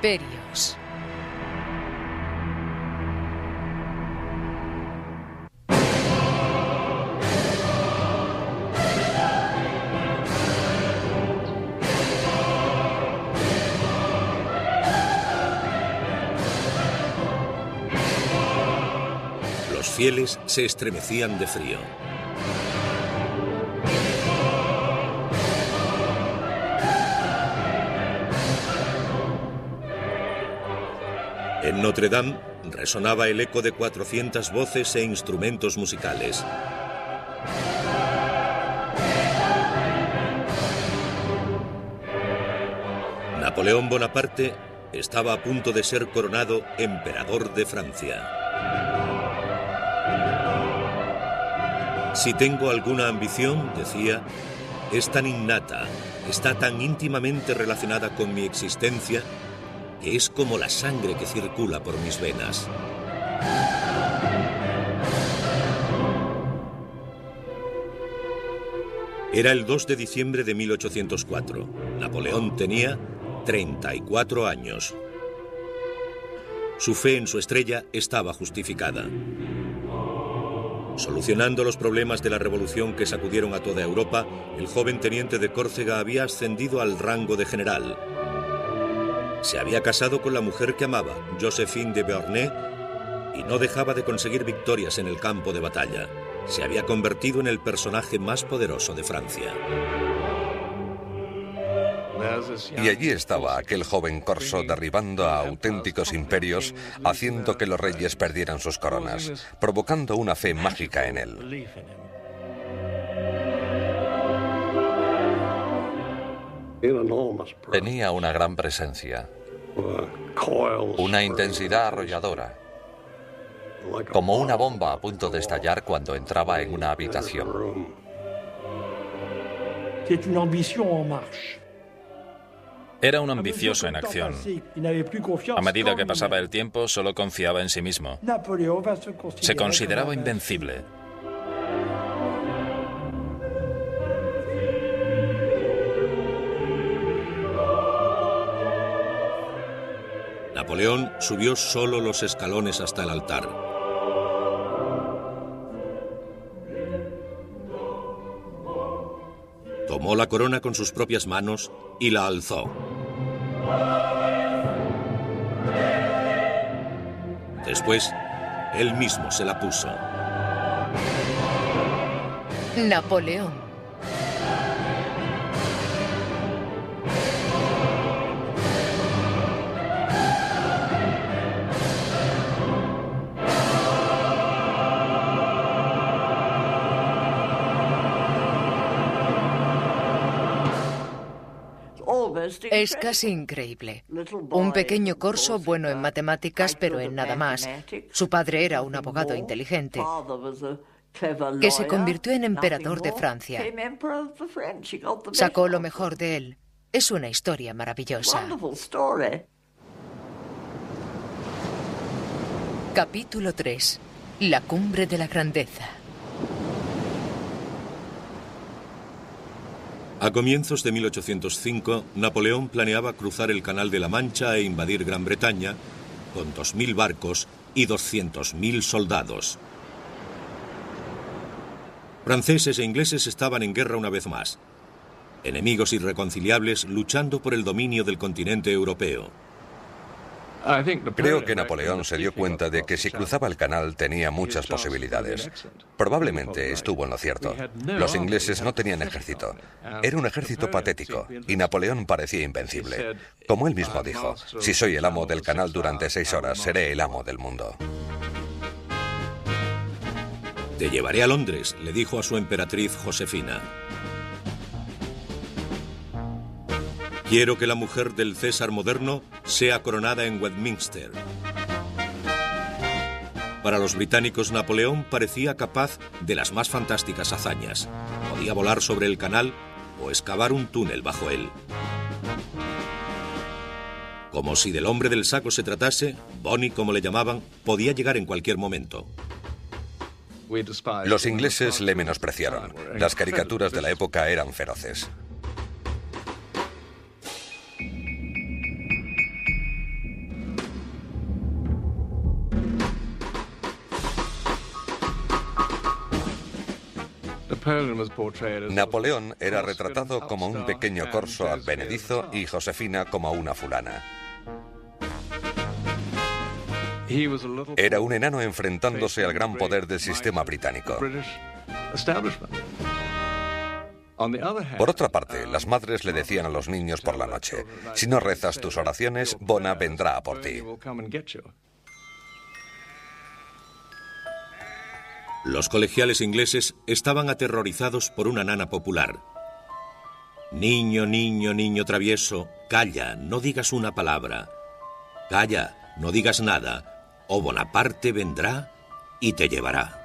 Imperios. Los fieles se estremecían de frío. En Notre Dame resonaba el eco de 400 voces e instrumentos musicales. Napoleón Bonaparte estaba a punto de ser coronado emperador de Francia. Si tengo alguna ambición, decía, es tan innata, está tan íntimamente relacionada con mi existencia, que es como la sangre que circula por mis venas. Era el 2 de diciembre de 1804. Napoleón tenía 34 años. Su fe en su estrella estaba justificada. Solucionando los problemas de la revolución que sacudieron a toda Europa, el joven teniente de Córcega había ascendido al rango de general. Se había casado con la mujer que amaba, Joséphine de Beauharnais, y no dejaba de conseguir victorias en el campo de batalla. Se había convertido en el personaje más poderoso de Francia. Y allí estaba aquel joven corso derribando a auténticos imperios, haciendo que los reyes perdieran sus coronas, provocando una fe mágica en él. Tenía una gran presencia, una intensidad arrolladora, como una bomba a punto de estallar cuando entraba en una habitación. Era un ambicioso en acción. A medida que pasaba el tiempo, solo confiaba en sí mismo. Se consideraba invencible. Napoleón subió solo los escalones hasta el altar. Tomó la corona con sus propias manos y la alzó. Después, él mismo se la puso. Napoleón. Es casi increíble. Un pequeño corso bueno en matemáticas, pero en nada más. Su padre era un abogado inteligente, que se convirtió en emperador de Francia. Sacó lo mejor de él. Es una historia maravillosa. Capítulo 3. La cumbre de la grandeza. A comienzos de 1805, Napoleón planeaba cruzar el Canal de la Mancha e invadir Gran Bretaña con 2.000 barcos y 200.000 soldados. Franceses e ingleses estaban en guerra una vez más. Enemigos irreconciliables luchando por el dominio del continente europeo. Creo que Napoleón se dio cuenta de que si cruzaba el canal tenía muchas posibilidades. Probablemente estuvo en lo cierto. Los ingleses no tenían ejército. Era un ejército patético y Napoleón parecía invencible. Como él mismo dijo, si soy el amo del canal durante 6 horas, seré el amo del mundo. Te llevaré a Londres, le dijo a su emperatriz Josefina. Quiero que la mujer del César moderno sea coronada en Westminster. Para los británicos, Napoleón parecía capaz de las más fantásticas hazañas. Podía volar sobre el canal o excavar un túnel bajo él. Como si del hombre del saco se tratase, Bonnie, como le llamaban, podía llegar en cualquier momento. Los ingleses le menospreciaron. Las caricaturas de la época eran feroces. Napoleón era retratado como un pequeño corso advenedizo y Josefina como una fulana. Era un enano enfrentándose al gran poder del sistema británico. Por otra parte, las madres le decían a los niños por la noche: si no rezas tus oraciones, Bona vendrá a por ti. Los colegiales ingleses estaban aterrorizados por una nana popular. Niño, niño, niño travieso, calla, no digas una palabra. Calla, no digas nada, o Bonaparte vendrá y te llevará.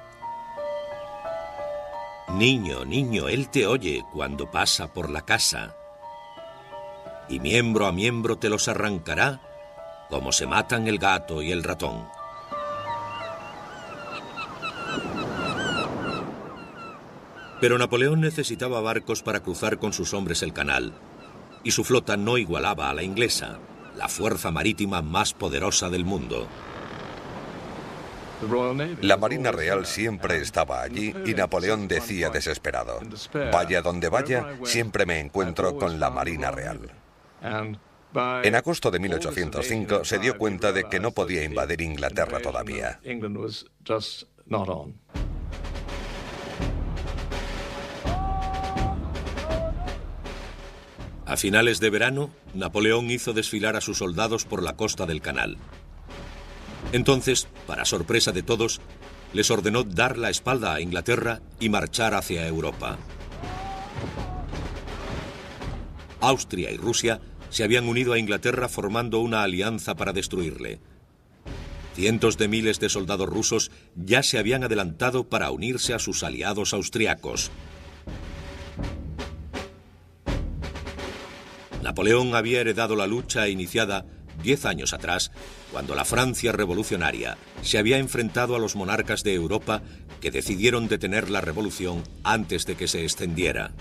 Niño, niño, él te oye cuando pasa por la casa. Y miembro a miembro te los arrancará, como se matan el gato y el ratón. Pero Napoleón necesitaba barcos para cruzar con sus hombres el canal, y su flota no igualaba a la inglesa, la fuerza marítima más poderosa del mundo. La Marina Real siempre estaba allí y Napoleón decía desesperado: vaya donde vaya, siempre me encuentro con la Marina Real. En agosto de 1805 se dio cuenta de que no podía invadir Inglaterra todavía. A finales de verano, Napoleón hizo desfilar a sus soldados por la costa del canal. Entonces, para sorpresa de todos, les ordenó dar la espalda a Inglaterra y marchar hacia Europa. Austria y Rusia se habían unido a Inglaterra formando una alianza para destruirle. Cientos de miles de soldados rusos ya se habían adelantado para unirse a sus aliados austriacos. Napoleón había heredado la lucha iniciada 10 años atrás, cuando la Francia revolucionaria se había enfrentado a los monarcas de Europa que decidieron detener la revolución antes de que se extendiera.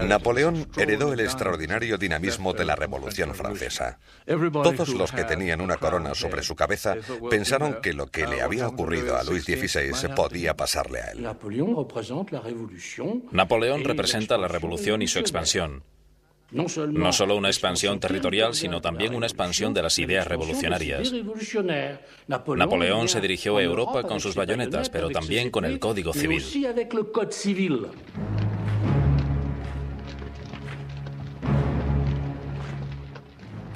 Napoleón heredó el extraordinario dinamismo de la Revolución Francesa. Todos los que tenían una corona sobre su cabeza pensaron que lo que le había ocurrido a Luis XVI podía pasarle a él. Napoleón representa la revolución y su expansión. No solo una expansión territorial, sino también una expansión de las ideas revolucionarias. Napoleón se dirigió a Europa con sus bayonetas, pero también con el Código Civil.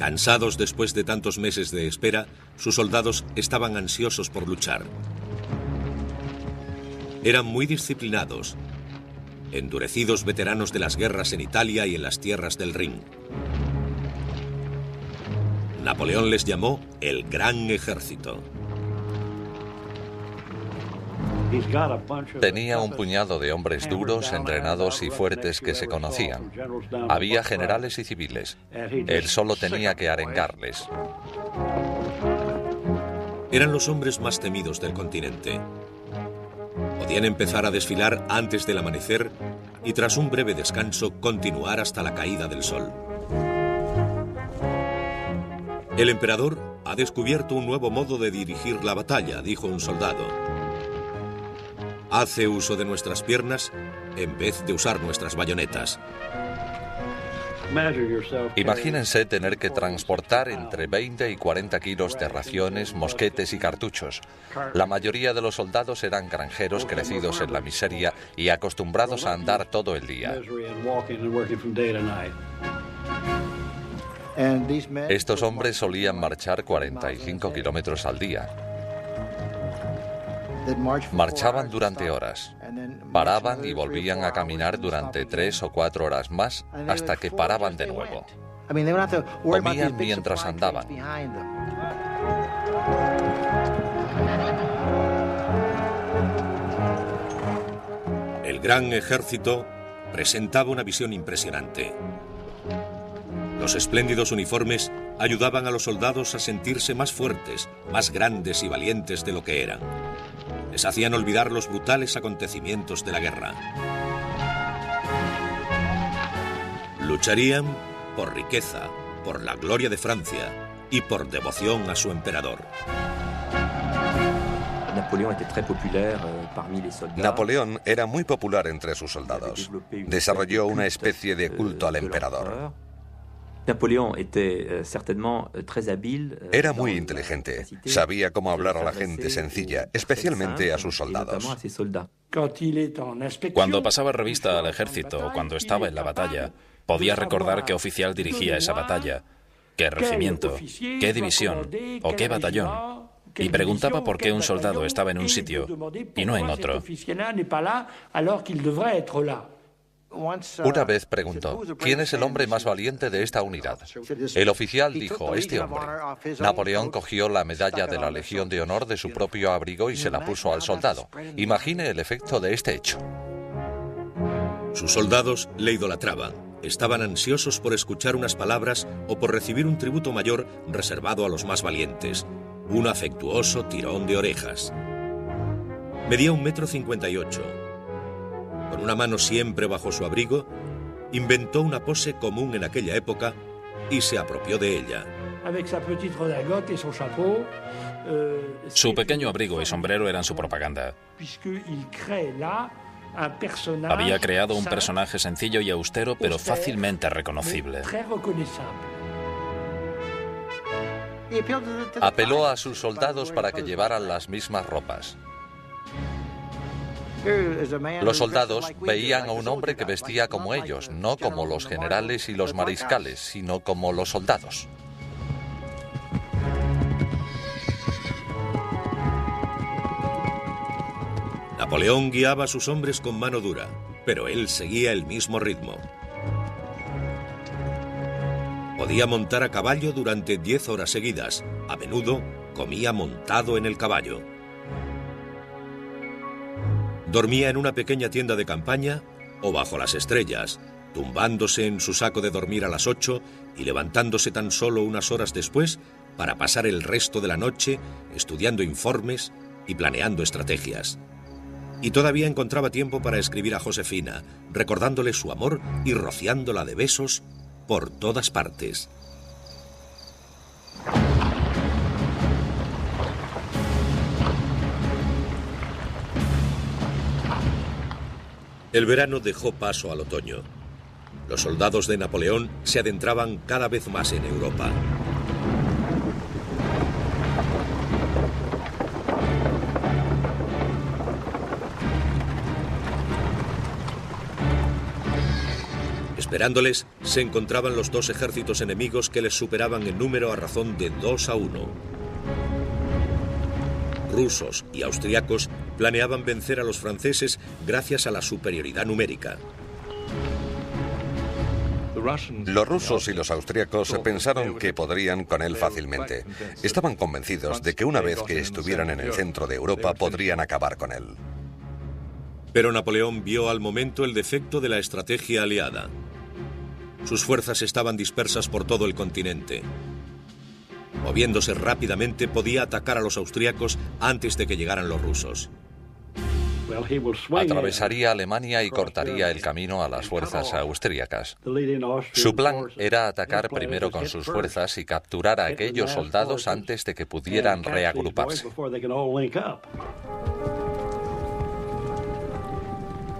Cansados después de tantos meses de espera, sus soldados estaban ansiosos por luchar. Eran muy disciplinados, endurecidos veteranos de las guerras en Italia y en las tierras del Rin. Napoleón les llamó el Gran Ejército. Tenía un puñado de hombres duros, entrenados y fuertes que se conocían. Había generales y civiles. Él solo tenía que arengarles. Eran los hombres más temidos del continente. Podían empezar a desfilar antes del amanecer y tras un breve descanso continuar hasta la caída del sol. El emperador ha descubierto un nuevo modo de dirigir la batalla, dijo un soldado. Hace uso de nuestras piernas en vez de usar nuestras bayonetas. Imagínense tener que transportar entre 20 y 40 kilos de raciones, mosquetes y cartuchos. La mayoría de los soldados eran granjeros crecidos en la miseria y acostumbrados a andar todo el día. Estos hombres solían marchar 45 kilómetros al día. Marchaban durante horas, paraban y volvían a caminar durante 3 o 4 horas más hasta que paraban de nuevo. Comían mientras andaban. El Gran Ejército presentaba una visión impresionante. Los espléndidos uniformes ayudaban a los soldados a sentirse más fuertes, más grandes y valientes de lo que eran. Les hacían olvidar los brutales acontecimientos de la guerra. Lucharían por riqueza, por la gloria de Francia y por devoción a su emperador. Napoleón era muy popular entre sus soldados. Desarrolló una especie de culto al emperador. Era muy inteligente. Sabía cómo hablar a la gente sencilla, especialmente a sus soldados. Cuando pasaba revista al ejército o cuando estaba en la batalla, podía recordar qué oficial dirigía esa batalla, qué regimiento, qué división o qué batallón, y preguntaba por qué un soldado estaba en un sitio y no en otro. Una vez preguntó, ¿quién es el hombre más valiente de esta unidad? El oficial dijo, este hombre. Napoleón cogió la medalla de la Legión de Honor de su propio abrigo y se la puso al soldado. Imagine el efecto de este hecho. Sus soldados le idolatraban. Estaban ansiosos por escuchar unas palabras o por recibir un tributo mayor reservado a los más valientes. Un afectuoso tirón de orejas. Medía 1,58 m. Con una mano siempre bajo su abrigo, inventó una pose común en aquella época y se apropió de ella. Su pequeño abrigo y sombrero eran su propaganda. Había creado un personaje sencillo y austero, pero fácilmente reconocible. Apeló a sus soldados para que llevaran las mismas ropas. Los soldados veían a un hombre que vestía como ellos, no como los generales y los mariscales, sino como los soldados. Napoleón guiaba a sus hombres con mano dura, pero él seguía el mismo ritmo. Podía montar a caballo durante 10 horas seguidas. A menudo comía montado en el caballo. Dormía en una pequeña tienda de campaña o bajo las estrellas, tumbándose en su saco de dormir a las 8 y levantándose tan solo unas horas después para pasar el resto de la noche estudiando informes y planeando estrategias. Y todavía encontraba tiempo para escribir a Josefina, recordándole su amor y rociándola de besos por todas partes. El verano dejó paso al otoño. Los soldados de Napoleón se adentraban cada vez más en Europa. Esperándoles se encontraban los dos ejércitos enemigos que les superaban en número a razón de 2-1. Rusos y austriacos planeaban vencer a los franceses gracias a la superioridad numérica. Los rusos y los austriacos pensaron que podrían con él fácilmente. Estaban convencidos de que una vez que estuvieran en el centro de Europa podrían acabar con él. Pero Napoleón vio al momento el defecto de la estrategia aliada. Sus fuerzas estaban dispersas por todo el continente. Moviéndose rápidamente, podía atacar a los austriacos antes de que llegaran los rusos. Atravesaría Alemania y cortaría el camino a las fuerzas austríacas. Su plan era atacar primero con sus fuerzas y capturar a aquellos soldados antes de que pudieran reagruparse.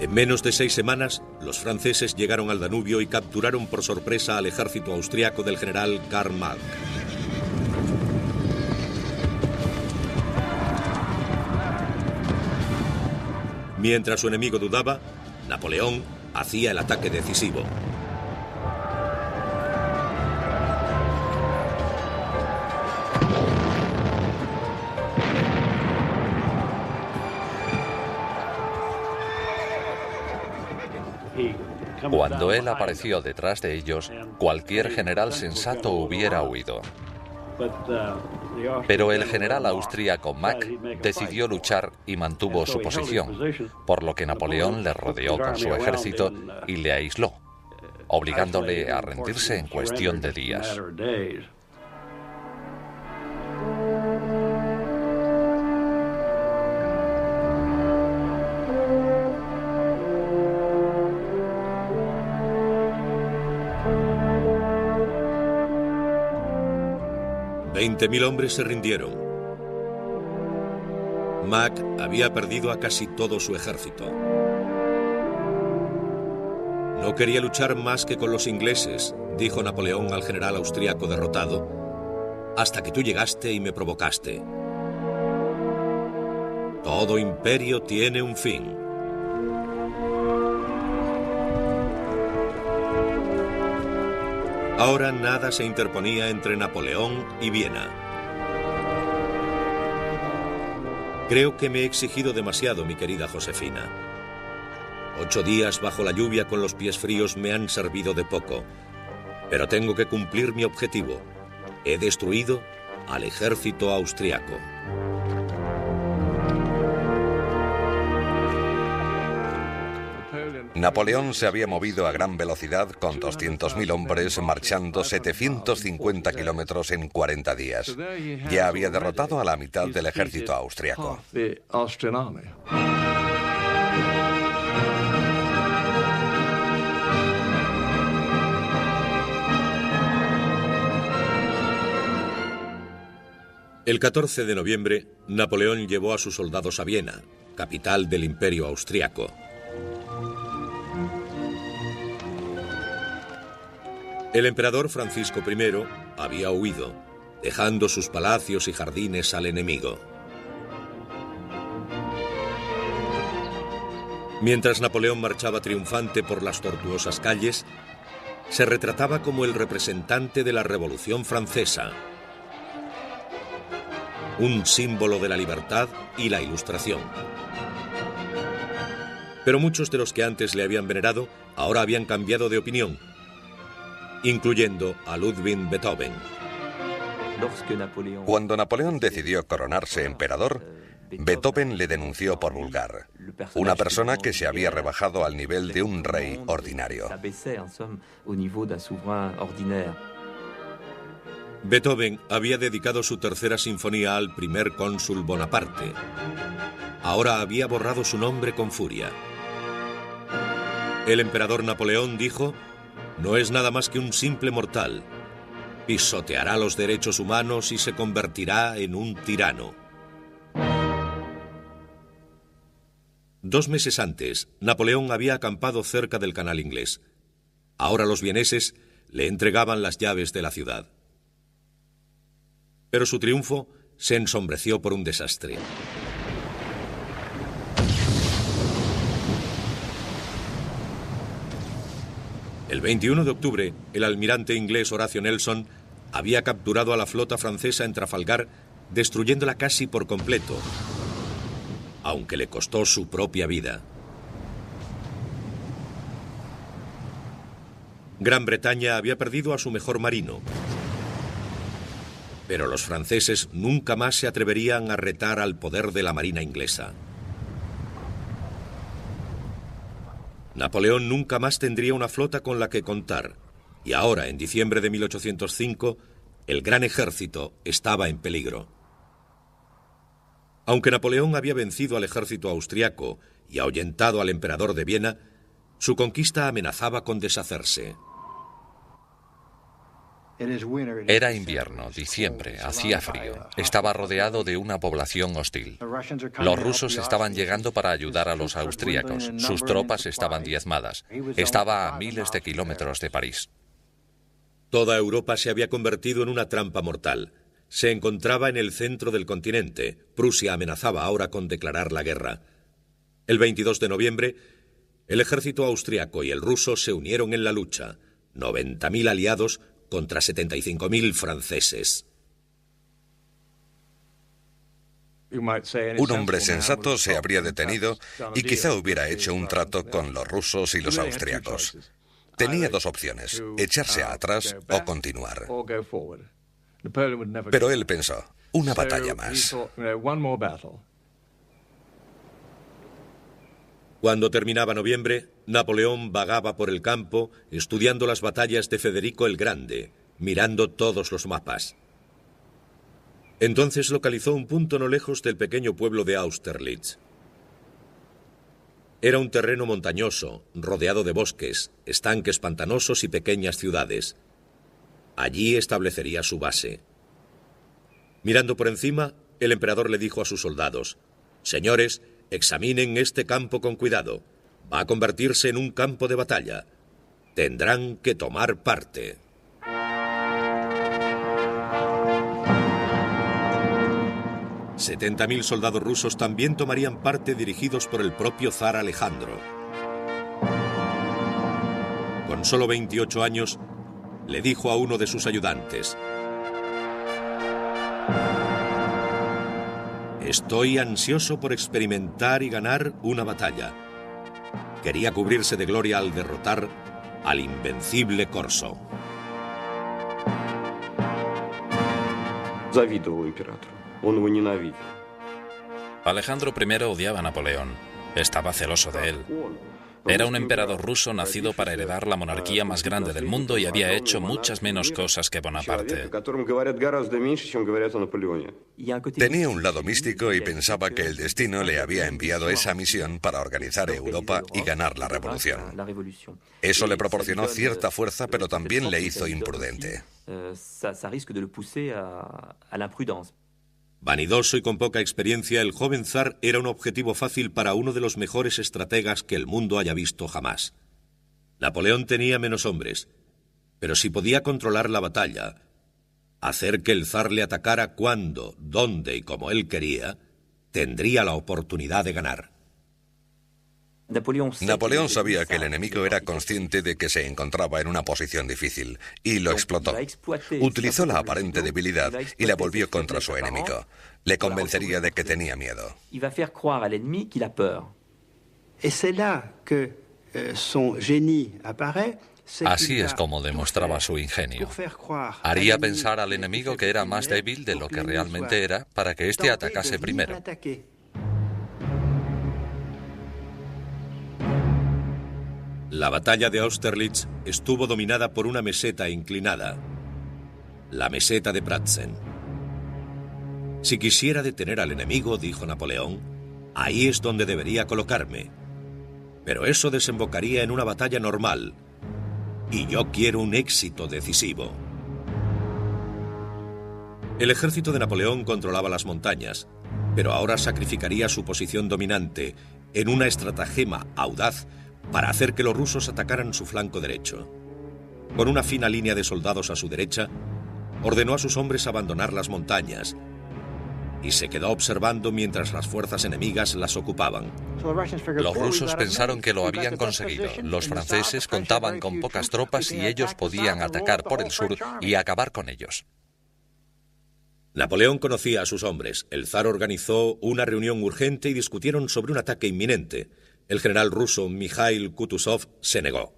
En menos de 6 semanas, los franceses llegaron al Danubio y capturaron por sorpresa al ejército austriaco del general Karl Marx. Mientras su enemigo dudaba, Napoleón hacía el ataque decisivo. Cuando él apareció detrás de ellos, cualquier general sensato hubiera huido. Pero el general austríaco Mack decidió luchar y mantuvo su posición, por lo que Napoleón le rodeó con su ejército y le aisló, obligándole a rendirse en cuestión de días. $20.000 hombres se rindieron. Mack había perdido a casi todo su ejército. No quería luchar más que con los ingleses, dijo Napoleón al general austríaco derrotado, hasta que tú llegaste y me provocaste. Todo imperio tiene un fin. Ahora nada se interponía entre Napoleón y Viena. Creo que me he exigido demasiado, mi querida Josefina. 8 días bajo la lluvia con los pies fríos me han servido de poco, pero tengo que cumplir mi objetivo. He destruido al ejército austriaco. Napoleón se había movido a gran velocidad con 200.000 hombres marchando 750 kilómetros en 40 días. Ya había derrotado a la mitad del ejército austriaco. El 14 de noviembre, Napoleón llevó a sus soldados a Viena, capital del Imperio austriaco. El emperador Francisco I había huido, dejando sus palacios y jardines al enemigo. Mientras Napoleón marchaba triunfante por las tortuosas calles, se retrataba como el representante de la Revolución Francesa, un símbolo de la libertad y la Ilustración. Pero muchos de los que antes le habían venerado ahora habían cambiado de opinión, incluyendo a Ludwig Beethoven. Cuando Napoleón decidió coronarse emperador, Beethoven le denunció por vulgar, una persona que se había rebajado al nivel de un rey ordinario. Beethoven había dedicado su tercera sinfonía al primer cónsul Bonaparte. Ahora había borrado su nombre con furia. El emperador Napoleón dijo: no es nada más que un simple mortal. Pisoteará los derechos humanos y se convertirá en un tirano. 2 meses antes, Napoleón había acampado cerca del Canal Inglés. Ahora los vieneses le entregaban las llaves de la ciudad. Pero su triunfo se ensombreció por un desastre. El 21 de octubre, el almirante inglés Horatio Nelson había capturado a la flota francesa en Trafalgar, destruyéndola casi por completo, aunque le costó su propia vida. Gran Bretaña había perdido a su mejor marino, pero los franceses nunca más se atreverían a retar al poder de la marina inglesa. Napoleón nunca más tendría una flota con la que contar, y ahora, en diciembre de 1805, el gran ejército estaba en peligro. Aunque Napoleón había vencido al ejército austriaco y ahuyentado al emperador de Viena, su conquista amenazaba con deshacerse. Era invierno, diciembre, hacía frío. Estaba rodeado de una población hostil. Los rusos estaban llegando para ayudar a los austríacos. Sus tropas estaban diezmadas. Estaba a miles de kilómetros de París. Toda Europa se había convertido en una trampa mortal. Se encontraba en el centro del continente. Prusia amenazaba ahora con declarar la guerra. El 22 de noviembre, el ejército austriaco y el ruso se unieron en la lucha. 90.000 aliados contra 75.000 franceses. Un hombre sensato se habría detenido y quizá hubiera hecho un trato con los rusos y los austriacos. Tenía 2 opciones, echarse atrás o continuar. Pero él pensó, una batalla más. Cuando terminaba noviembre, Napoleón vagaba por el campo estudiando las batallas de Federico el Grande, mirando todos los mapas. Entonces localizó un punto no lejos del pequeño pueblo de Austerlitz. Era un terreno montañoso, rodeado de bosques, estanques pantanosos y pequeñas ciudades. Allí establecería su base. Mirando por encima, el emperador le dijo a sus soldados: Señores, examinen este campo con cuidado. Va a convertirse en un campo de batalla. Tendrán que tomar parte. $70.000 soldados rusos también tomarían parte, dirigidos por el propio zar Alejandro. Con solo 28 años, le dijo a uno de sus ayudantes: estoy ansioso por experimentar y ganar una batalla. Quería cubrirse de gloria al derrotar al invencible Corso. Alejandro I odiaba a Napoleón. Estaba celoso de él. Era un emperador ruso nacido para heredar la monarquía más grande del mundo y había hecho muchas menos cosas que Bonaparte. Tenía un lado místico y pensaba que el destino le había enviado esa misión para organizar Europa y ganar la revolución. Eso le proporcionó cierta fuerza, pero también le hizo imprudente. Vanidoso y con poca experiencia, el joven zar era un objetivo fácil para uno de los mejores estrategas que el mundo haya visto jamás. Napoleón tenía menos hombres, pero si podía controlar la batalla, hacer que el zar le atacara cuando, dónde y como él quería, tendría la oportunidad de ganar. Napoleón sabía que el enemigo era consciente de que se encontraba en una posición difícil y lo explotó. Utilizó la aparente debilidad y la volvió contra su enemigo. Le convencería de que tenía miedo. Así es como demostraba su ingenio. Haría pensar al enemigo que era más débil de lo que realmente era para que éste atacase primero. La batalla de Austerlitz estuvo dominada por una meseta inclinada, la meseta de Pratzen. Si quisiera detener al enemigo, dijo Napoleón, ahí es donde debería colocarme. Pero eso desembocaría en una batalla normal, y yo quiero un éxito decisivo. El ejército de Napoleón controlaba las montañas, pero ahora sacrificaría su posición dominante en una estratagema audaz para hacer que los rusos atacaran su flanco derecho. Con una fina línea de soldados a su derecha, ordenó a sus hombres abandonar las montañas y se quedó observando mientras las fuerzas enemigas las ocupaban. Los rusos pensaron que lo habían conseguido. Los franceses contaban con pocas tropas y ellos podían atacar por el sur y acabar con ellos. Napoleón conocía a sus hombres. El zar organizó una reunión urgente y discutieron sobre un ataque inminente. El general ruso Mikhail Kutuzov se negó.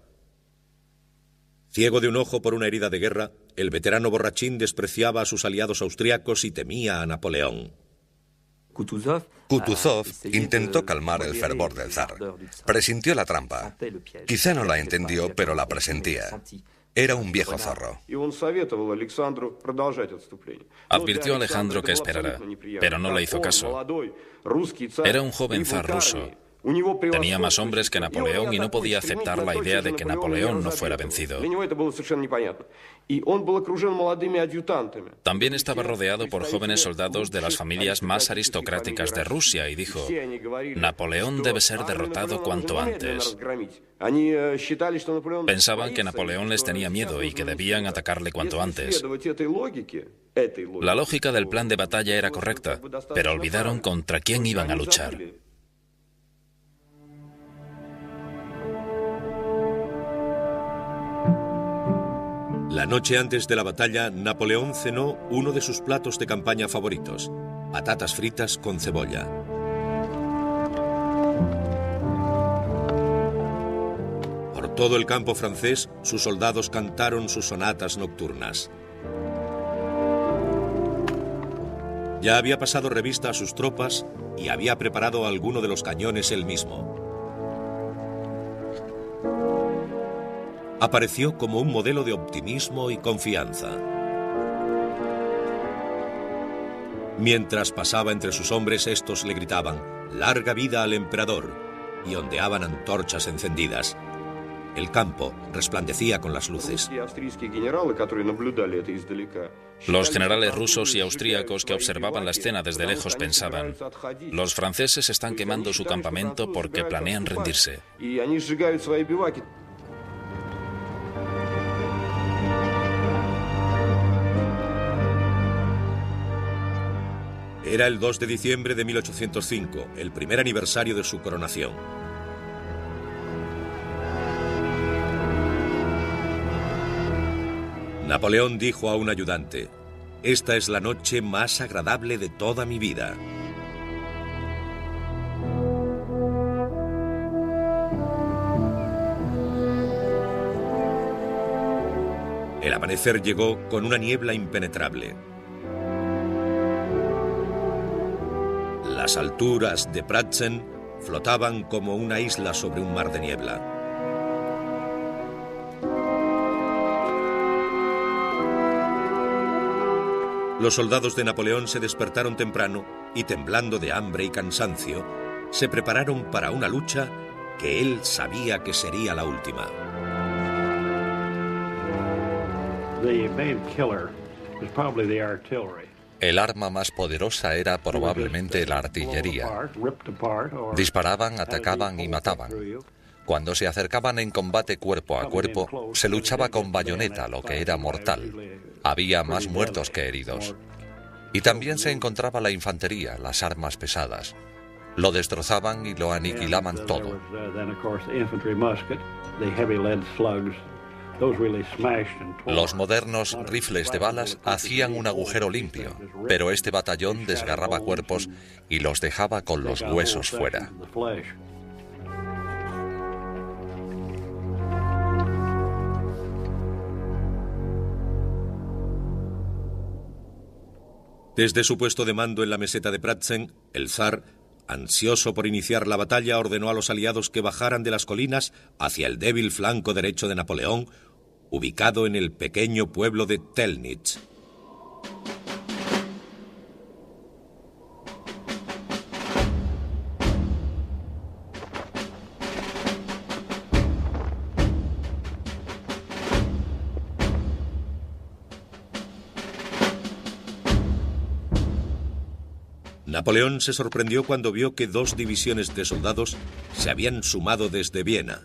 Ciego de un ojo por una herida de guerra, el veterano borrachín despreciaba a sus aliados austriacos y temía a Napoleón. Kutuzov intentó calmar el fervor del zar. Presintió la trampa. Quizá no la entendió, pero la presentía. Era un viejo zorro. Advirtió a Alejandro que esperara, pero no le hizo caso. Era un joven zar ruso. Tenía más hombres que Napoleón y no podía aceptar la idea de que Napoleón no fuera vencido. También estaba rodeado por jóvenes soldados de las familias más aristocráticas de Rusia y dijo: Napoleón debe ser derrotado cuanto antes. Pensaban que Napoleón les tenía miedo y que debían atacarle cuanto antes. La lógica del plan de batalla era correcta, pero olvidaron contra quién iban a luchar. La noche antes de la batalla, Napoleón cenó uno de sus platos de campaña favoritos, patatas fritas con cebolla. Por todo el campo francés, sus soldados cantaron sus sonatas nocturnas. Ya había pasado revista a sus tropas y había preparado alguno de los cañones él mismo. Apareció como un modelo de optimismo y confianza. Mientras pasaba entre sus hombres, estos le gritaban: «¡Larga vida al emperador!» y ondeaban antorchas encendidas. El campo resplandecía con las luces. Los generales rusos y austríacos que observaban la escena desde lejos pensaban: los franceses están quemando su campamento porque planean rendirse. Era el 2 de diciembre de 1805, el primer aniversario de su coronación. Napoleón dijo a un ayudante: «Esta es la noche más agradable de toda mi vida». El amanecer llegó con una niebla impenetrable. Las alturas de Pratzen flotaban como una isla sobre un mar de niebla. Los soldados de Napoleón se despertaron temprano y, temblando de hambre y cansancio, se prepararon para una lucha que él sabía que sería la última. El arma más poderosa era probablemente la artillería. Disparaban, atacaban y mataban. Cuando se acercaban en combate cuerpo a cuerpo, se luchaba con bayoneta, lo que era mortal. Había más muertos que heridos. Y también se encontraba la infantería, las armas pesadas. Lo destrozaban y lo aniquilaban todo. Los modernos rifles de balas hacían un agujero limpio, pero este batallón desgarraba cuerpos y los dejaba con los huesos fuera. Desde su puesto de mando en la meseta de Pratzen, el zar, ansioso por iniciar la batalla, ordenó a los aliados que bajaran de las colinas hacia el débil flanco derecho de Napoleón, ubicado en el pequeño pueblo de Telnitz. Napoleón se sorprendió cuando vio que 2 divisiones de soldados se habían sumado desde Viena.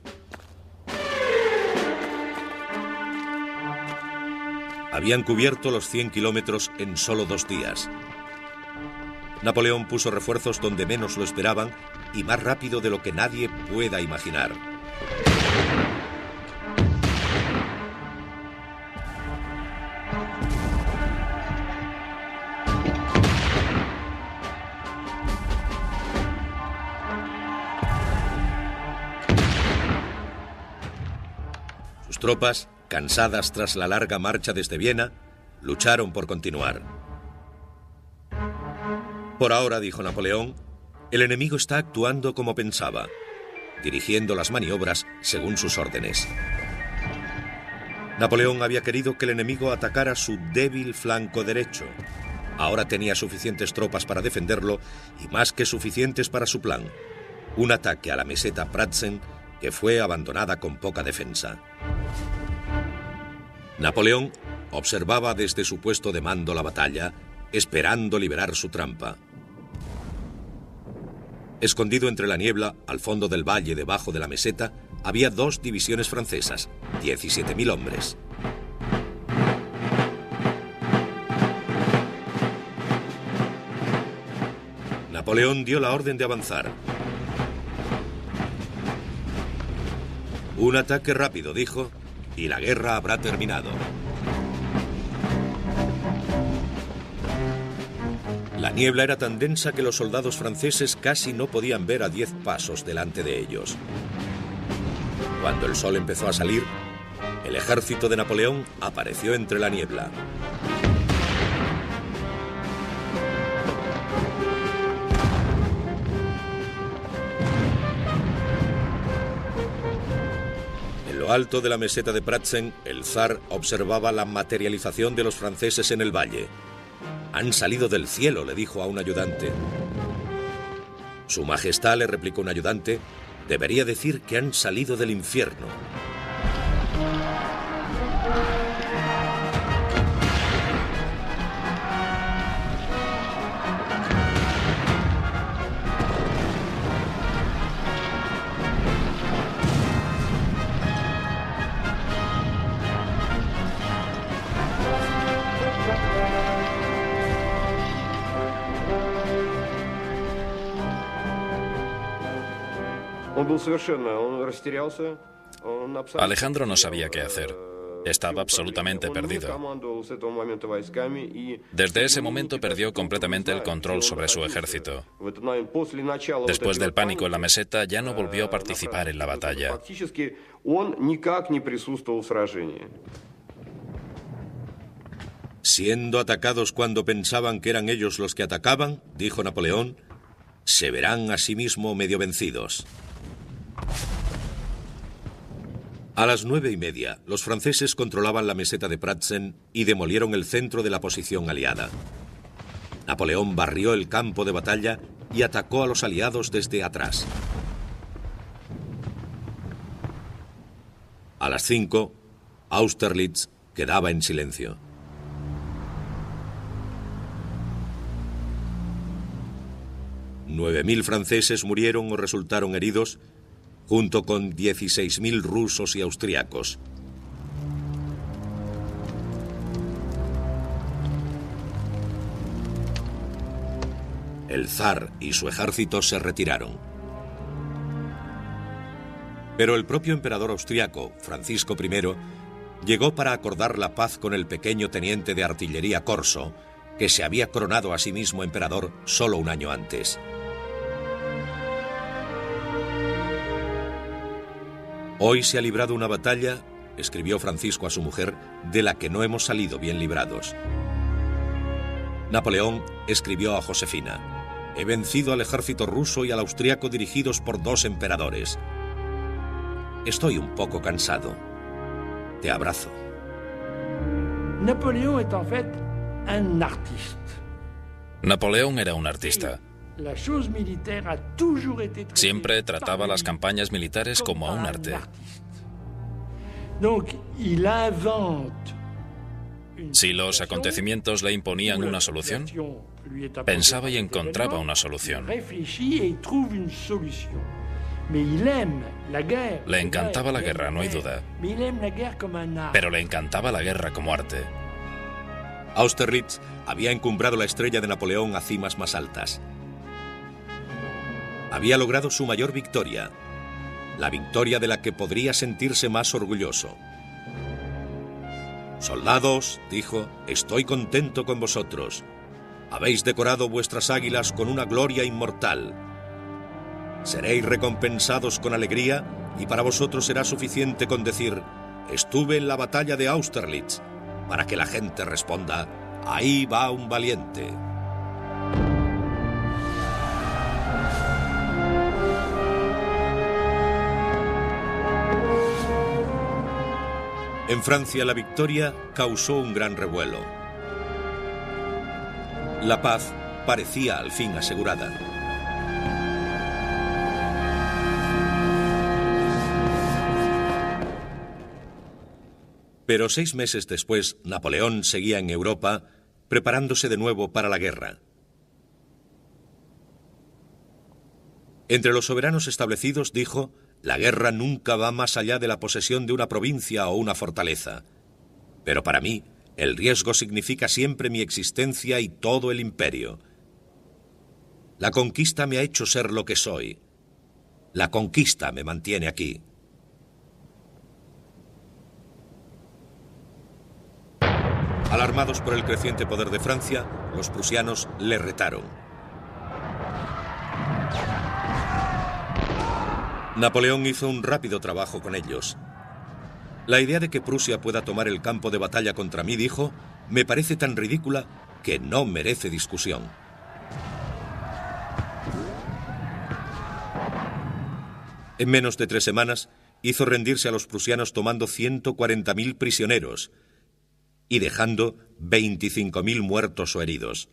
Habían cubierto los 100 kilómetros en solo 2 días. Napoleón puso refuerzos donde menos lo esperaban y más rápido de lo que nadie pueda imaginar. Tropas, cansadas tras la larga marcha desde Viena, lucharon por continuar. Por ahora, dijo Napoleón, el enemigo está actuando como pensaba, dirigiendo las maniobras según sus órdenes. Napoleón había querido que el enemigo atacara su débil flanco derecho. Ahora tenía suficientes tropas para defenderlo y más que suficientes para su plan: un ataque a la meseta Pratzen que fue abandonada con poca defensa. Napoleón observaba desde su puesto de mando la batalla, esperando liberar su trampa. Escondido entre la niebla, al fondo del valle debajo de la meseta, había 2 divisiones francesas, 17.000 hombres. Napoleón dio la orden de avanzar. Un ataque rápido, dijo, y la guerra habrá terminado. La niebla era tan densa que los soldados franceses casi no podían ver a 10 pasos delante de ellos. Cuando el sol empezó a salir, el ejército de Napoleón apareció entre la niebla. En lo alto de la meseta de Pratzen, el zar observaba la materialización de los franceses en el valle. «Han salido del cielo», le dijo a un ayudante. «Su Majestad», le replicó un ayudante, «debería decir que han salido del infierno». Alejandro no sabía qué hacer. Estaba absolutamente perdido. Desde ese momento perdió completamente el control sobre su ejército. Después del pánico en la meseta, ya no volvió a participar en la batalla. Siendo atacados cuando pensaban que eran ellos los que atacaban, dijo Napoleón, se verán a sí mismo medio vencidos. A las 9:30, los franceses controlaban la meseta de Pratzen y demolieron el centro de la posición aliada. Napoleón barrió el campo de batalla y atacó a los aliados desde atrás. A las 5, Austerlitz quedaba en silencio. $9.000 franceses murieron o resultaron heridos, junto con 16.000 rusos y austriacos. El zar y su ejército se retiraron. Pero el propio emperador austriaco, Francisco I, llegó para acordar la paz con el pequeño teniente de artillería Corso, que se había coronado a sí mismo emperador solo un año antes. Hoy se ha librado una batalla, escribió Francisco a su mujer, de la que no hemos salido bien librados. Napoleón escribió a Josefina: he vencido al ejército ruso y al austriaco dirigidos por 2 emperadores. Estoy un poco cansado. Te abrazo. Napoleón era un artista. Siempre trataba las campañas militares como a un arte. Si los acontecimientos le imponían una solución, pensaba y encontraba una solución. Le encantaba la guerra, no hay duda. Pero le encantaba la guerra como arte. Austerlitz había encumbrado la estrella de Napoleón a cimas más altas. Había logrado su mayor victoria, la victoria de la que podría sentirse más orgulloso. Soldados, dijo, estoy contento con vosotros. Habéis decorado vuestras águilas con una gloria inmortal. Seréis recompensados con alegría y para vosotros será suficiente con decir, estuve en la batalla de Austerlitz, para que la gente responda, ahí va un valiente. En Francia la victoria causó un gran revuelo. La paz parecía al fin asegurada. Pero 6 meses después, Napoleón seguía en Europa, preparándose de nuevo para la guerra. Entre los soberanos establecidos, dijo, la guerra nunca va más allá de la posesión de una provincia o una fortaleza. Pero para mí, el riesgo significa siempre mi existencia y todo el imperio. La conquista me ha hecho ser lo que soy. La conquista me mantiene aquí. Alarmados por el creciente poder de Francia, los prusianos le retaron. Napoleón hizo un rápido trabajo con ellos. La idea de que Prusia pueda tomar el campo de batalla contra mí, dijo, me parece tan ridícula que no merece discusión. En menos de 3 semanas, hizo rendirse a los prusianos tomando 140.000 prisioneros y dejando 25.000 muertos o heridos.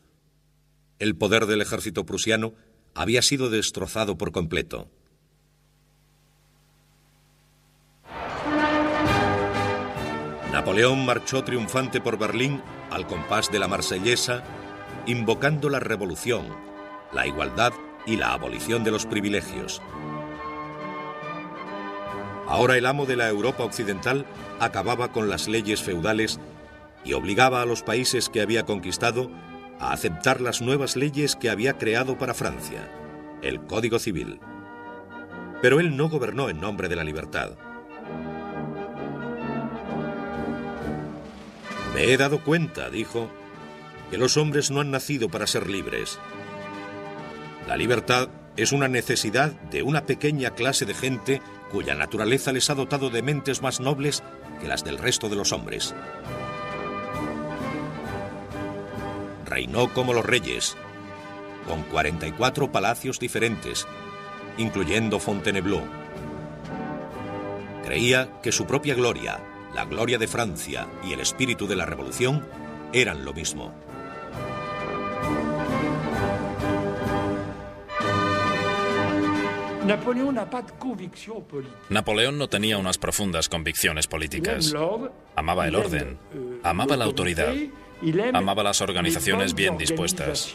El poder del ejército prusiano había sido destrozado por completo. Napoleón marchó triunfante por Berlín al compás de la Marsellesa, invocando la revolución, la igualdad y la abolición de los privilegios. Ahora el amo de la Europa occidental acababa con las leyes feudales y obligaba a los países que había conquistado a aceptar las nuevas leyes que había creado para Francia, el Código Civil. Pero él no gobernó en nombre de la libertad. Me he dado cuenta, dijo, que los hombres no han nacido para ser libres. La libertad es una necesidad de una pequeña clase de gente cuya naturaleza les ha dotado de mentes más nobles que las del resto de los hombres. Reinó como los reyes, con 44 palacios diferentes, incluyendo Fontainebleau. Creía que su propia gloria, la gloria de Francia y el espíritu de la revolución eran lo mismo. Napoleón no tenía unas profundas convicciones políticas. Amaba el orden, amaba la autoridad, amaba las organizaciones bien dispuestas.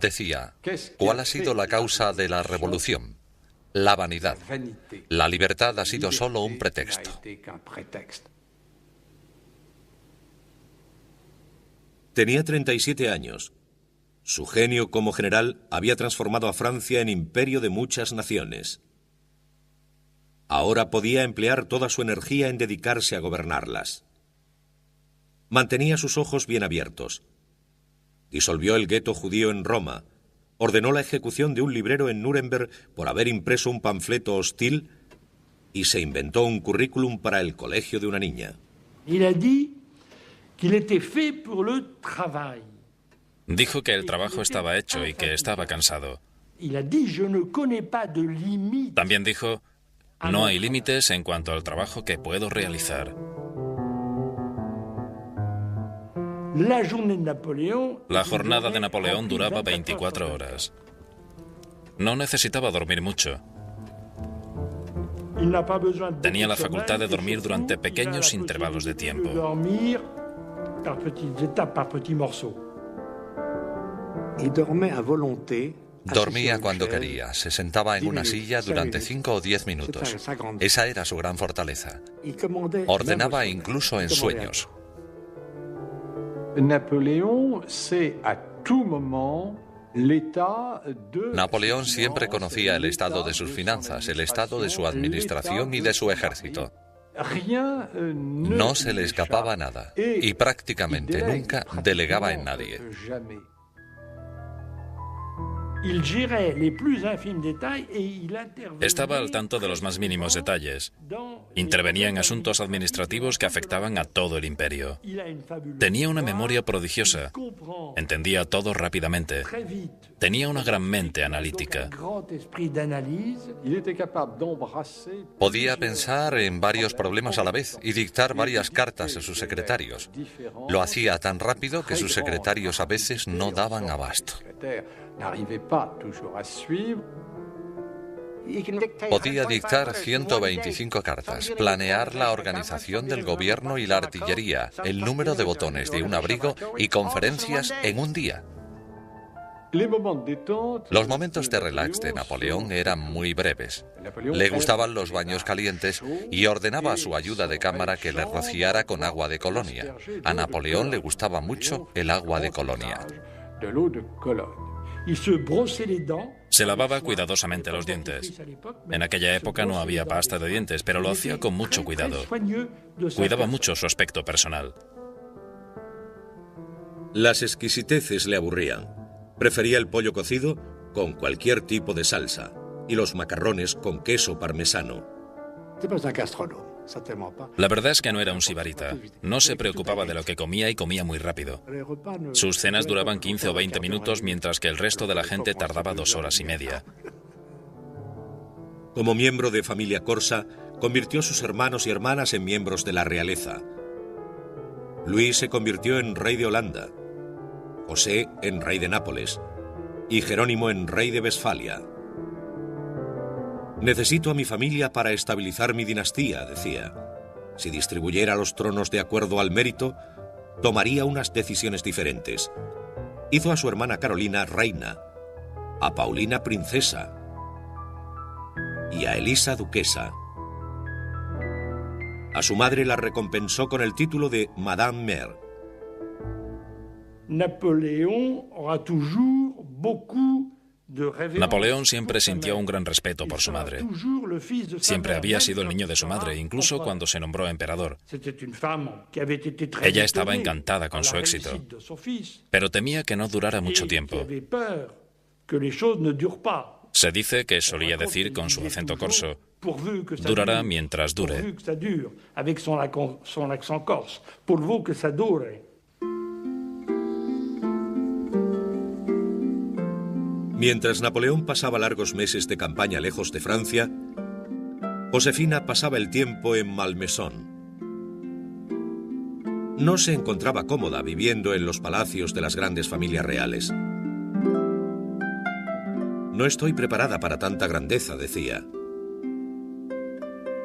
Decía, ¿cuál ha sido la causa de la revolución? La vanidad. La libertad ha sido solo un pretexto. Tenía 37 años. Su genio como general había transformado a Francia en imperio de muchas naciones. Ahora podía emplear toda su energía en dedicarse a gobernarlas. Mantenía sus ojos bien abiertos. Disolvió el gueto judío en Roma, ordenó la ejecución de un librero en Nuremberg por haber impreso un panfleto hostil y se inventó un currículum para el colegio de una niña. Dijo que el trabajo estaba hecho y que estaba cansado. También dijo, no hay límites en cuanto al trabajo que puedo realizar. La jornada de Napoleón duraba 24 horas. No necesitaba dormir mucho. Tenía la facultad de dormir durante pequeños intervalos de tiempo. Dormía cuando quería, se sentaba en una silla durante 5 o 10 minutos. Esa era su gran fortaleza. Ordenaba incluso en sueños. Napoleón siempre conocía el estado de sus finanzas, el estado de su administración y de su ejército. No se le escapaba nada y prácticamente nunca delegaba en nadie. Estaba al tanto de los más mínimos detalles. Intervenía en asuntos administrativos que afectaban a todo el imperio. Tenía una memoria prodigiosa. Entendía todo rápidamente. Tenía una gran mente analítica. Podía pensar en varios problemas a la vez y dictar varias cartas a sus secretarios. Lo hacía tan rápido que sus secretarios a veces no daban abasto. Podía dictar 125 cartas, planear la organización del gobierno y la artillería, el número de botones de un abrigo y conferencias en un día. Los momentos de relax de Napoleón eran muy breves. Le gustaban los baños calientes y ordenaba a su ayuda de cámara que le rociara con agua de Colonia. A Napoleón le gustaba mucho el agua de Colonia. Se lavaba cuidadosamente los dientes. En aquella época no había pasta de dientes, pero lo hacía con mucho cuidado. Cuidaba mucho su aspecto personal. Las exquisiteces le aburrían. Prefería el pollo cocido con cualquier tipo de salsa y los macarrones con queso parmesano. La verdad es que no era un sibarita. No se preocupaba de lo que comía y comía muy rápido. Sus cenas duraban 15 o 20 minutos, mientras que el resto de la gente tardaba 2 horas y media. Como miembro de familia corsa, convirtió a sus hermanos y hermanas en miembros de la realeza. Luis se convirtió en rey de Holanda, José en rey de Nápoles y Jerónimo en rey de Westfalia. Necesito a mi familia para estabilizar mi dinastía, decía. Si distribuyera los tronos de acuerdo al mérito, tomaría unas decisiones diferentes. Hizo a su hermana Carolina reina, a Paulina princesa y a Elisa duquesa. A su madre la recompensó con el título de Madame Mère. Napoleón siempre sintió un gran respeto por su madre. Siempre había sido el niño de su madre, incluso cuando se nombró emperador. Ella estaba encantada con su éxito, pero temía que no durara mucho tiempo. Se dice que solía decir con su acento corso: durará mientras dure. Mientras Napoleón pasaba largos meses de campaña lejos de Francia, Josefina pasaba el tiempo en Malmaison. No se encontraba cómoda viviendo en los palacios de las grandes familias reales. No estoy preparada para tanta grandeza, decía.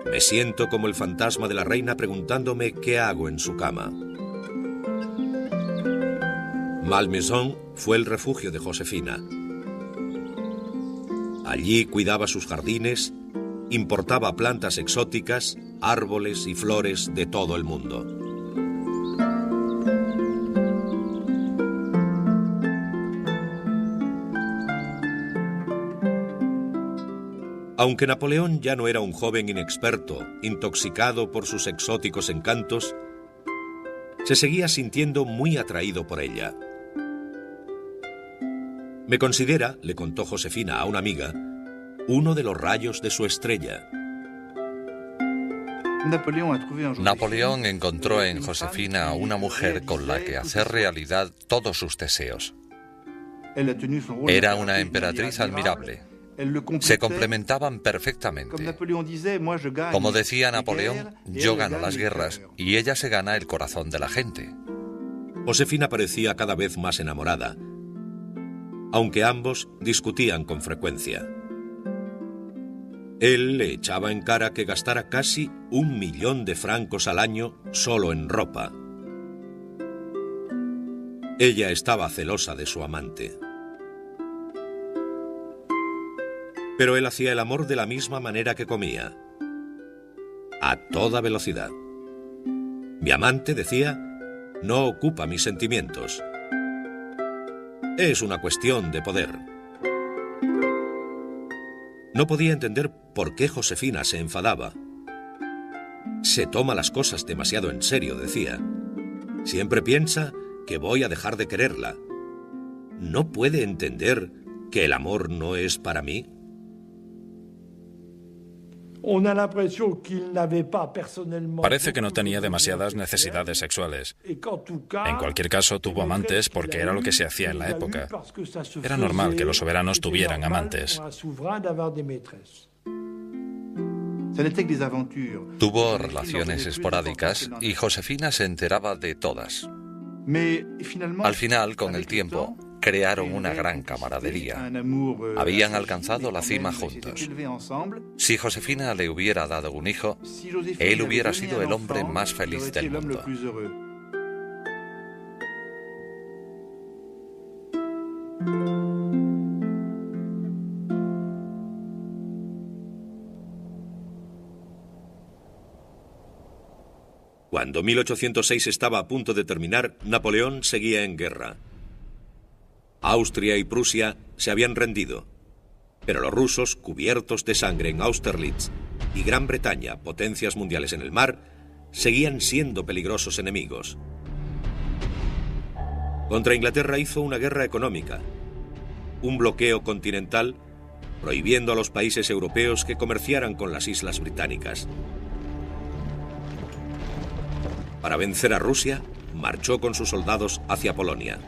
Me siento como el fantasma de la reina preguntándome qué hago en su cama. Malmaison fue el refugio de Josefina. Allí cuidaba sus jardines, importaba plantas exóticas, árboles y flores de todo el mundo. Aunque Napoleón ya no era un joven inexperto, intoxicado por sus exóticos encantos, se seguía sintiendo muy atraído por ella. Me considera, le contó Josefina a una amiga, uno de los rayos de su estrella. Napoleón encontró en Josefina a una mujer con la que hacer realidad todos sus deseos. Era una emperatriz admirable. Se complementaban perfectamente. Como decía Napoleón, yo gano las guerras y ella se gana el corazón de la gente. Josefina parecía cada vez más enamorada, aunque ambos discutían con frecuencia. Él le echaba en cara que gastara casi 1 millón de francos al año solo en ropa. Ella estaba celosa de su amante. Pero él hacía el amor de la misma manera que comía, a toda velocidad. Mi amante, decía, no ocupa mis sentimientos. Es una cuestión de poder. No podía entender por qué Josefina se enfadaba. Se toma las cosas demasiado en serio, decía. Siempre piensa que voy a dejar de quererla. ¿No puede entender que el amor no es para mí? Parece que no tenía demasiadas necesidades sexuales. En cualquier caso, tuvo amantes porque era lo que se hacía en la época. Era normal que los soberanos tuvieran amantes. Tuvo relaciones esporádicas y Josefina se enteraba de todas. Al final, con el tiempo, crearon una gran camaradería. Habían alcanzado la cima juntos. Si Josefina le hubiera dado un hijo, él hubiera sido el hombre más feliz del mundo. Cuando 1806 estaba a punto de terminar, Napoleón seguía en guerra. Austria y Prusia se habían rendido, pero los rusos, cubiertos de sangre en Austerlitz, y Gran Bretaña, potencias mundiales en el mar, seguían siendo peligrosos enemigos. Contra Inglaterra hizo una guerra económica, un bloqueo continental, prohibiendo a los países europeos que comerciaran con las islas británicas. Para vencer a Rusia, marchó con sus soldados hacia Polonia.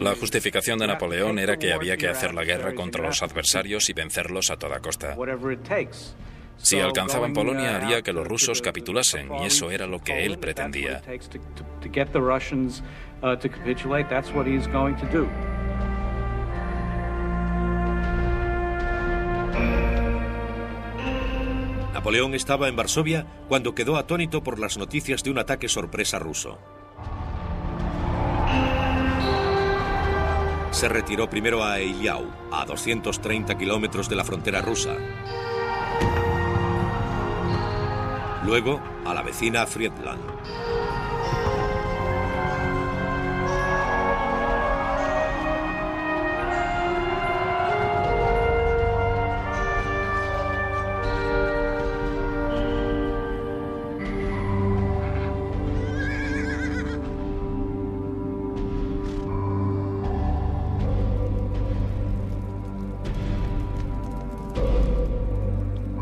La justificación de Napoleón era que había que hacer la guerra contra los adversarios y vencerlos a toda costa. Si alcanzaban Polonia, haría que los rusos capitulasen, y eso era lo que él pretendía. Napoleón estaba en Varsovia cuando quedó atónito por las noticias de un ataque sorpresa ruso. Se retiró primero a Eylau, a 230 kilómetros de la frontera rusa. luego a la vecina Friedland.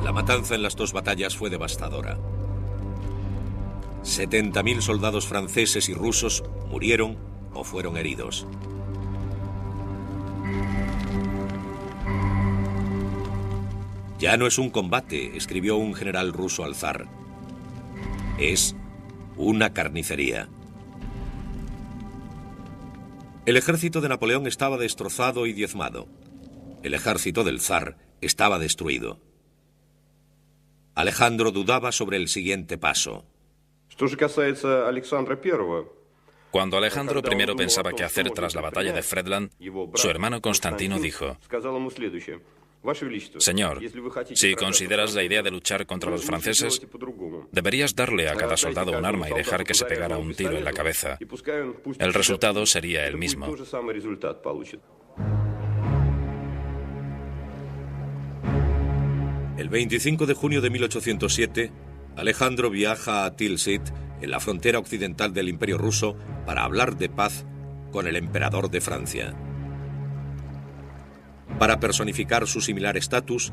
La matanza en las dos batallas fue devastadora. 70.000 soldados franceses y rusos murieron o fueron heridos. Ya no es un combate, escribió un general ruso al zar. Es una carnicería. El ejército de Napoleón estaba destrozado y diezmado. El ejército del zar estaba destruido. Alejandro dudaba sobre el siguiente paso. Cuando Alejandro I pensaba qué hacer tras la batalla de Friedland, su hermano Constantino dijo: Señor, si consideras la idea de luchar contra los franceses, deberías darle a cada soldado un arma y dejar que se pegara un tiro en la cabeza. El resultado sería el mismo. El 25 de junio de 1807, Alejandro viaja a Tilsit, en la frontera occidental del Imperio ruso, para hablar de paz con el emperador de Francia. Para personificar su similar estatus,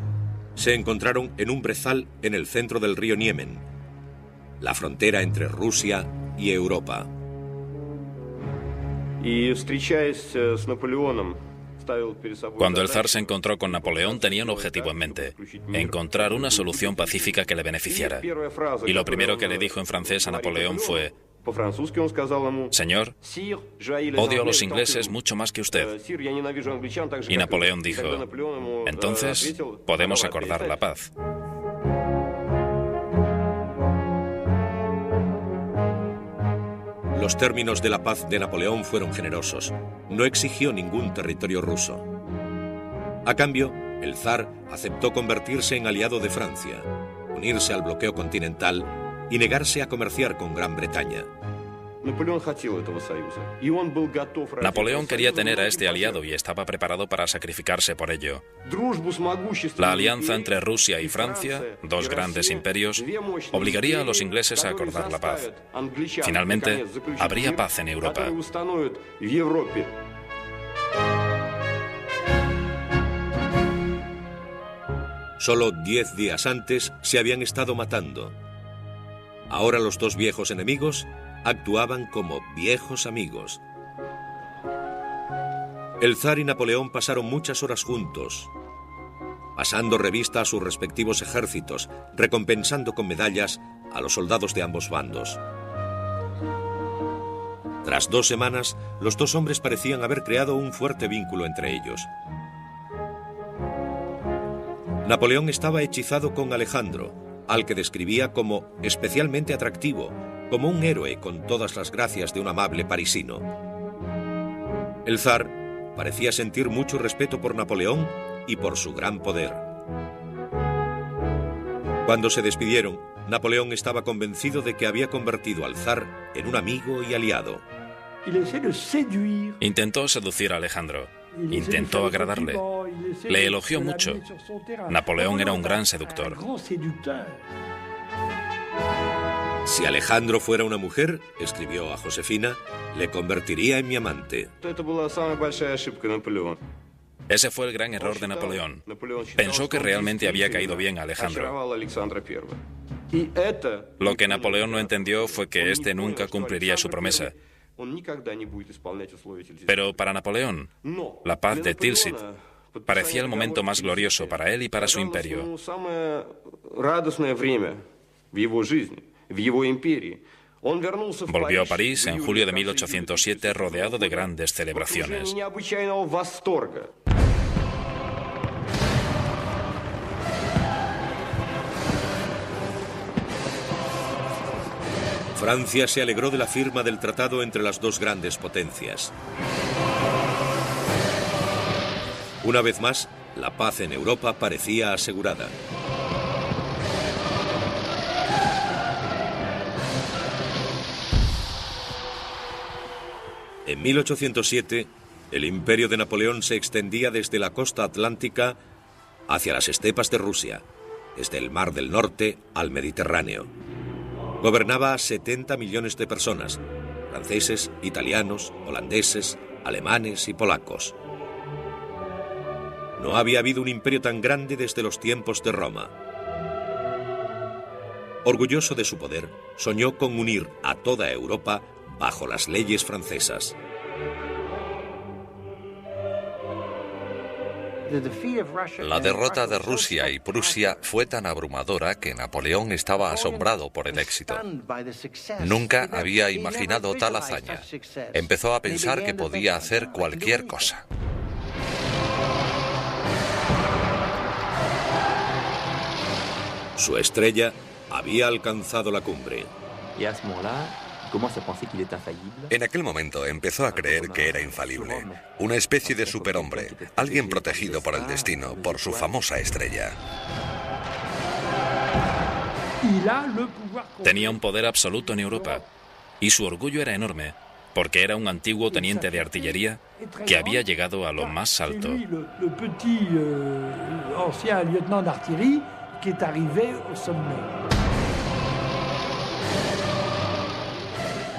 se encontraron en un brezal en el centro del río Niemen, la frontera entre Rusia y Europa. Cuando el zar se encontró con Napoleón, tenía un objetivo en mente: encontrar una solución pacífica que le beneficiara. Y lo primero que le dijo en francés a Napoleón fue: Señor, odio a los ingleses mucho más que usted. Y Napoleón dijo: entonces, podemos acordar la paz. Los términos de la paz de Napoleón fueron generosos. No exigió ningún territorio ruso. A cambio, el zar aceptó convertirse en aliado de Francia, unirse al bloqueo continental y negarse a comerciar con Gran Bretaña. Napoleón quería tener a este aliado y estaba preparado para sacrificarse por ello. La alianza entre Rusia y Francia, dos grandes imperios, obligaría a los ingleses a acordar la paz. Finalmente, habría paz en Europa. Solo 10 días antes se habían estado matando. Ahora los dos viejos enemigos actuaban como viejos amigos. El zar y Napoleón pasaron muchas horas juntos, pasando revista a sus respectivos ejércitos, recompensando con medallas a los soldados de ambos bandos. Tras 2 semanas, los dos hombres parecían haber creado un fuerte vínculo entre ellos. Napoleón estaba hechizado con Alejandro, al que describía como especialmente atractivo, como un héroe con todas las gracias de un amable parisino. El zar parecía sentir mucho respeto por Napoleón y por su gran poder. Cuando se despidieron, Napoleón estaba convencido de que había convertido al zar en un amigo y aliado. Intentó seducir a Alejandro. Intentó agradarle. Le elogió mucho. Napoleón era un gran seductor. Si Alejandro fuera una mujer, escribió a Josefina, le convertiría en mi amante. Ese fue el gran error de Napoleón. Pensó que realmente había caído bien a Alejandro. Lo que Napoleón no entendió fue que éste nunca cumpliría su promesa. Pero para Napoleón, la paz de Tilsit parecía el momento más glorioso para él y para su imperio. Volvió a París en julio de 1807 rodeado de grandes celebraciones. Francia se alegró de la firma del tratado entre las dos grandes potencias. Una vez más, la paz en Europa parecía asegurada. En 1807, el imperio de Napoleón se extendía desde la costa atlántica hacia las estepas de Rusia, desde el Mar del Norte al Mediterráneo. Gobernaba a 70 millones de personas, franceses, italianos, holandeses, alemanes y polacos. No había habido un imperio tan grande desde los tiempos de Roma. Orgulloso de su poder, soñó con unir a toda Europa bajo las leyes francesas. La derrota de Rusia y Prusia fue tan abrumadora que Napoleón estaba asombrado por el éxito. Nunca había imaginado tal hazaña. Empezó a pensar que podía hacer cualquier cosa. Su estrella había alcanzado la cumbre. En aquel momento empezó a creer que era infalible, una especie de superhombre, alguien protegido por el destino, por su famosa estrella. Tenía un poder absoluto en Europa y su orgullo era enorme, porque era un antiguo teniente de artillería que había llegado a lo más alto.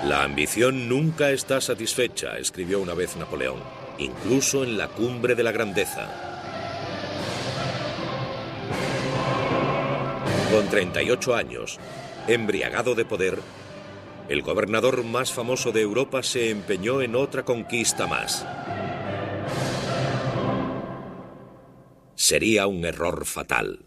La ambición nunca está satisfecha, escribió una vez Napoleón, incluso en la cumbre de la grandeza. Con 38 años, embriagado de poder, el gobernador más famoso de Europa se empeñó en otra conquista más. Sería un error fatal.